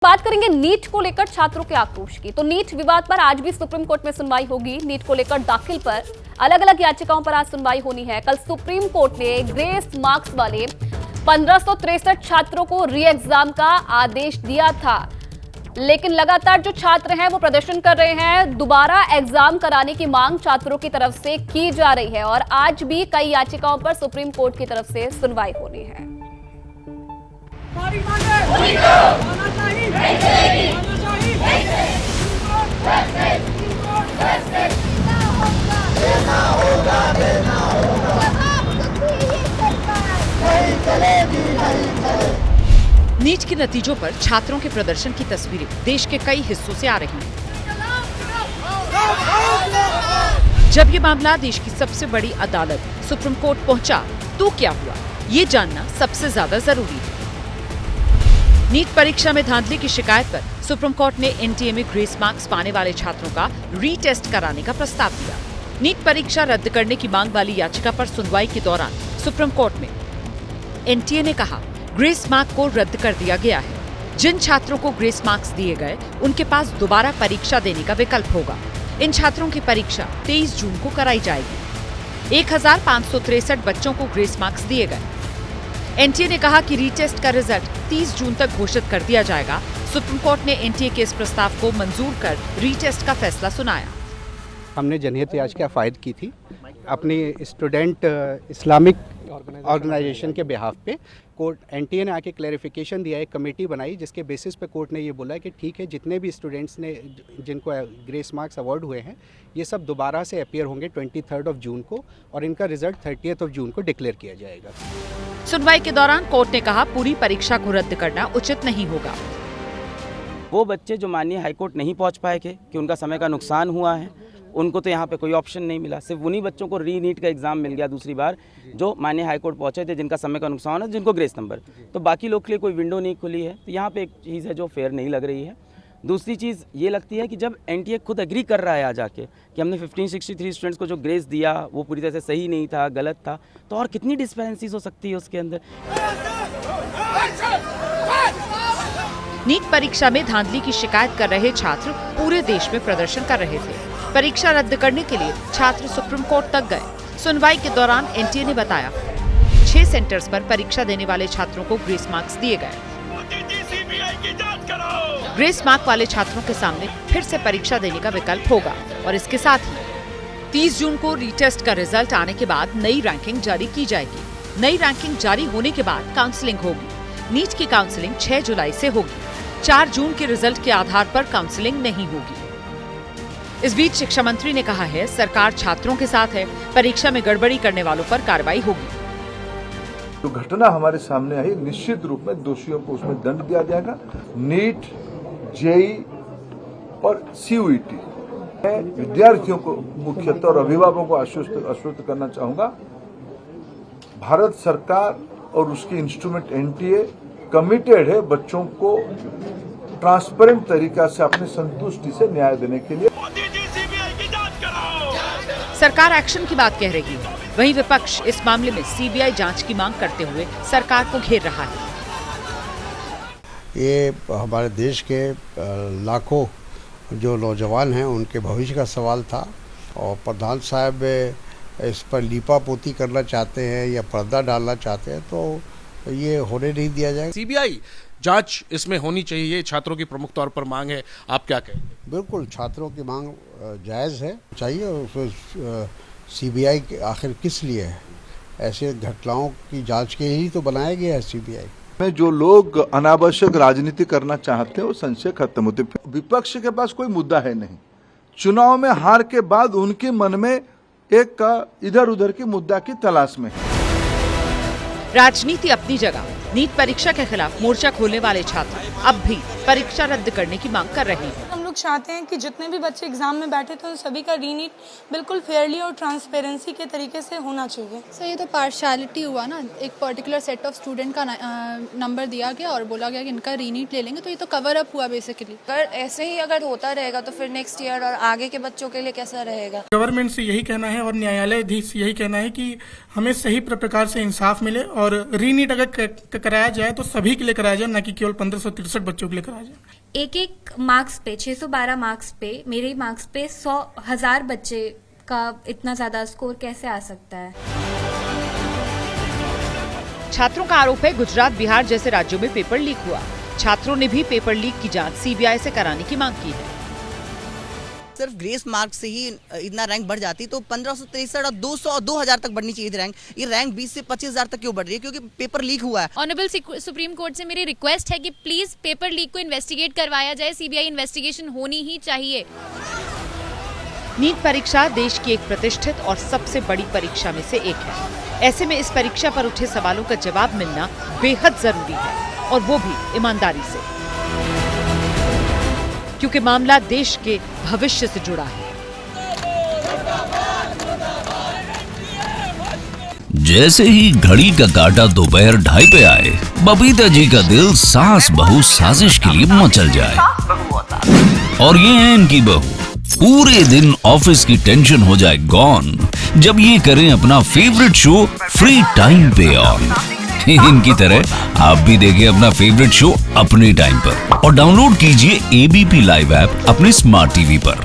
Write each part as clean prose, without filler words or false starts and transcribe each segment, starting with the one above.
बात करेंगे नीट को लेकर छात्रों के आक्रोश की। तो नीट विवाद पर आज भी सुप्रीम कोर्ट में सुनवाई होगी। नीट को लेकर दाखिल पर अलग अलग याचिकाओं पर आज सुनवाई होनी है। कल सुप्रीम कोर्ट ने ग्रेस मार्क्स वाले 1563 छात्रों को री एग्जाम का आदेश दिया था, लेकिन लगातार जो छात्र हैं वो प्रदर्शन कर रहे हैं। दोबारा एग्जाम कराने की मांग छात्रों की तरफ से की जा रही है और आज भी कई याचिकाओं पर सुप्रीम कोर्ट की तरफ से सुनवाई होनी है। नीट के नतीजों पर छात्रों के प्रदर्शन की तस्वीरें देश के कई हिस्सों से आ रही हैं। जब ये मामला देश की सबसे बड़ी अदालत सुप्रीम कोर्ट पहुंचा तो क्या हुआ, ये जानना सबसे ज्यादा जरूरी है। नीट परीक्षा में धांधली की शिकायत पर सुप्रीम कोर्ट ने एनटीए में ग्रेस मार्क्स पाने वाले छात्रों का रीटेस्ट कराने का प्रस्ताव दिया। नीट परीक्षा रद्द करने की मांग वाली याचिका पर सुनवाई के दौरान सुप्रीम कोर्ट में एनटीए ने कहा, ग्रेस मार्क को रद्द कर दिया गया है। जिन छात्रों को ग्रेस मार्क्स दिए गए उनके पास दोबारा परीक्षा देने का विकल्प होगा। इन छात्रों की परीक्षा 23 जून को कराई जाएगी। 1563 बच्चों को ग्रेस मार्क्स दिए गए। एनटीए ने कहा कि रीटेस्ट का रिजल्ट 30 जून तक घोषित कर दिया जाएगा। सुप्रीम कोर्ट ने एनटीए के इस प्रस्ताव को मंजूर कर रीटेस्ट का फैसला सुनाया। हमने जनहित याचिका फाइल की थी अपनी स्टूडेंट इस्लामिक ऑर्गेनाइजेशन के बिहाफ पे। कोर्ट एनटीए ने आके क्लैरिफिकेशन दिया, एक कमेटी बनाई जिसके बेसिस पे कोर्ट ने ये बोला कि ठीक है, जितने भी स्टूडेंट्स ने जिनको ग्रेस मार्क्स अवार्ड हुए हैं ये सब दोबारा से अपीयर होंगे 23 जून को और इनका रिजल्ट 30 जून को डिक्लेयर किया जाएगा। सुनवाई के दौरान कोर्ट ने कहा, पूरी परीक्षा को रद्द करना उचित नहीं होगा। वो बच्चे जो माननीय हाईकोर्ट नहीं पहुंच पाए थे कि उनका समय का नुकसान हुआ है, उनको तो यहाँ पे कोई ऑप्शन नहीं मिला। सिर्फ उन्हीं बच्चों को री नीट का एग्जाम मिल गया दूसरी बार, जो माननीय हाईकोर्ट पहुंचे थे, जिनका समय का नुकसान है, जिनको ग्रेस नंबर। तो बाकी लोग के लिए कोई विंडो नहीं खुली है। तो यहाँ पे एक चीज़ है जो फेयर नहीं लग रही है। दूसरी चीज़ ये लगती है कि जब एनटीए खुद एग्री कर रहा है आ जाके कि हमने 1563 स्टूडेंट्स को जो ग्रेस दिया वो पूरी तरह से सही नहीं था, गलत था, तो और कितनी डिस्पेरेंसीज हो सकती है उसके अंदर। नीट परीक्षा में धांधली की शिकायत कर रहे छात्र पूरे देश में प्रदर्शन कर रहे थे। परीक्षा रद्द करने के लिए छात्र सुप्रीम कोर्ट तक गए। सुनवाई के दौरान एनटीए ने बताया 6 सेंटर्स पर परीक्षा देने वाले छात्रों को ग्रेस मार्क्स दिए गए। ग्रेस मार्क वाले छात्रों के सामने फिर से परीक्षा देने का विकल्प होगा और इसके साथ ही 30 जून को रीटेस्ट का रिजल्ट आने के बाद नई रैंकिंग जारी की जाएगी। नई रैंकिंग जारी होने के बाद काउंसलिंग होगी। नीट की काउंसलिंग 6 जुलाई से होगी। 4 जून के रिजल्ट के आधार पर काउंसलिंग नहीं होगी। इस बीच शिक्षा मंत्री ने कहा है, सरकार छात्रों के साथ है, परीक्षा में गड़बड़ी करने वालों पर कार्रवाई होगी। जो घटना हमारे सामने आई, निश्चित रूप में दोषियों को उसमें दंड दिया जाएगा। नीट, जेईई और सीयूईटी विद्यार्थियों को मुख्यतः और अभिभावकों को आश्वस्त करना चाहूंगा, भारत सरकार और उसके इंस्ट्रूमेंट एनटीए कमिटेड है बच्चों को ट्रांसपेरेंट तरीका से अपनी संतुष्टि से न्याय देने के लिए। सरकार एक्शन की बात कह रही है, वहीं विपक्ष इस मामले में सीबीआई जांच की मांग करते हुए सरकार को घेर रहा है। ये हमारे देश के लाखों जो नौजवान हैं उनके भविष्य का सवाल था और प्रधान साहब इस पर लीपापोती करना चाहते हैं या पर्दा डालना चाहते हैं, तो ये होने नहीं दिया जाएगा। सीबीआई जांच इसमें होनी चाहिए, छात्रों की प्रमुख तौर पर मांग है, आप क्या कहेंगे? बिल्कुल, छात्रों की मांग जायज़ है, चाहिए। उसमें सीबीआई आखिर किस लिए है? ऐसे घटनाओं की जांच के ही तो बनाया गया है सीबीआई। में जो लोग अनावश्यक राजनीति करना चाहते हैं वो संशय खत्म होते। विपक्ष के पास कोई मुद्दा है नहीं। चुनाव में हार के बाद उनके मन में एक इधर उधर की मुद्दा की तलाश में है। राजनीति अपनी जगह, नीट परीक्षा के खिलाफ मोर्चा खोलने वाले छात्र अब भी परीक्षा रद्द करने की मांग कर रहे हैं। लोग चाहते हैं कि जितने भी बच्चे एग्ज़ाम में बैठे थे उन सभी का रीनीट बिल्कुल फेयरली और ट्रांसपेरेंसी के तरीके से होना चाहिए। सर ये तो पार्शियलिटी हुआ ना, एक पर्टिकुलर सेट ऑफ स्टूडेंट का नंबर दिया गया और बोला गया कि इनका रीनीट ले लेंगे, तो ये तो कवर अप हुआ बेसिकली। अगर ऐसे ही अगर होता रहेगा तो फिर नेक्स्ट ईयर और आगे के बच्चों के लिए कैसा रहेगा। गवर्नमेंट से यही कहना है और न्यायालयाधीश से यही कहना है कि हमें सही प्रकार से इंसाफ मिले और रीनीट अगर कराया जाए तो सभी के लिए कराया जाए, न कि केवल 1563 बच्चों के लिए कराया जाए। एक मार्क्स पे 612 मार्क्स पे, मेरे मार्क्स पे 100,000 बच्चे का इतना ज्यादा स्कोर कैसे आ सकता है। छात्रों का आरोप है गुजरात, बिहार जैसे राज्यों में पेपर लीक हुआ। छात्रों ने भी पेपर लीक की जांच सीबीआई से कराने की मांग की है। सिर्फ ग्रेस मार्क से ही इतना रैंक बढ़ जाती तो 1563 और 200 और 2000 तक बढ़नी चाहिए थी रैंक। ये रैंक 20 से 25,000 तक क्यों बढ़ रही है? क्योंकि पेपर लीक हुआ है। ऑनरेबल सुप्रीम कोर्ट से मेरी रिक्वेस्ट है कि प्लीज पेपर लीक को इन्वेस्टिगेट करवाया जाए, सीबीआई इन्वेस्टिगेशन होनी ही चाहिए। नीट परीक्षा देश की एक प्रतिष्ठित और सबसे बड़ी परीक्षा में से एक है। ऐसे में इस परीक्षा पर उठे सवालों का जवाब मिलना बेहद जरूरी है, और वो भी ईमानदारी से, क्योंकि मामला देश के भविष्य से जुड़ा है। जैसे ही घड़ी का काटा दोपहर 2:30 पे आए, बबीता जी का दिल सास बहू साजिश के लिए मचल जाए। और ये है इनकी बहू, पूरे दिन ऑफिस की टेंशन हो जाए गॉन जब ये करें अपना फेवरेट शो फ्री टाइम पे ऑन। इनकी तरह आप भी देखिए अपना फेवरेट शो अपने टाइम पर और डाउनलोड कीजिए एबीपी लाइव ऐप अपने स्मार्ट टीवी पर।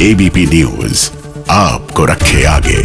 एबीपी न्यूज आपको रखे आगे।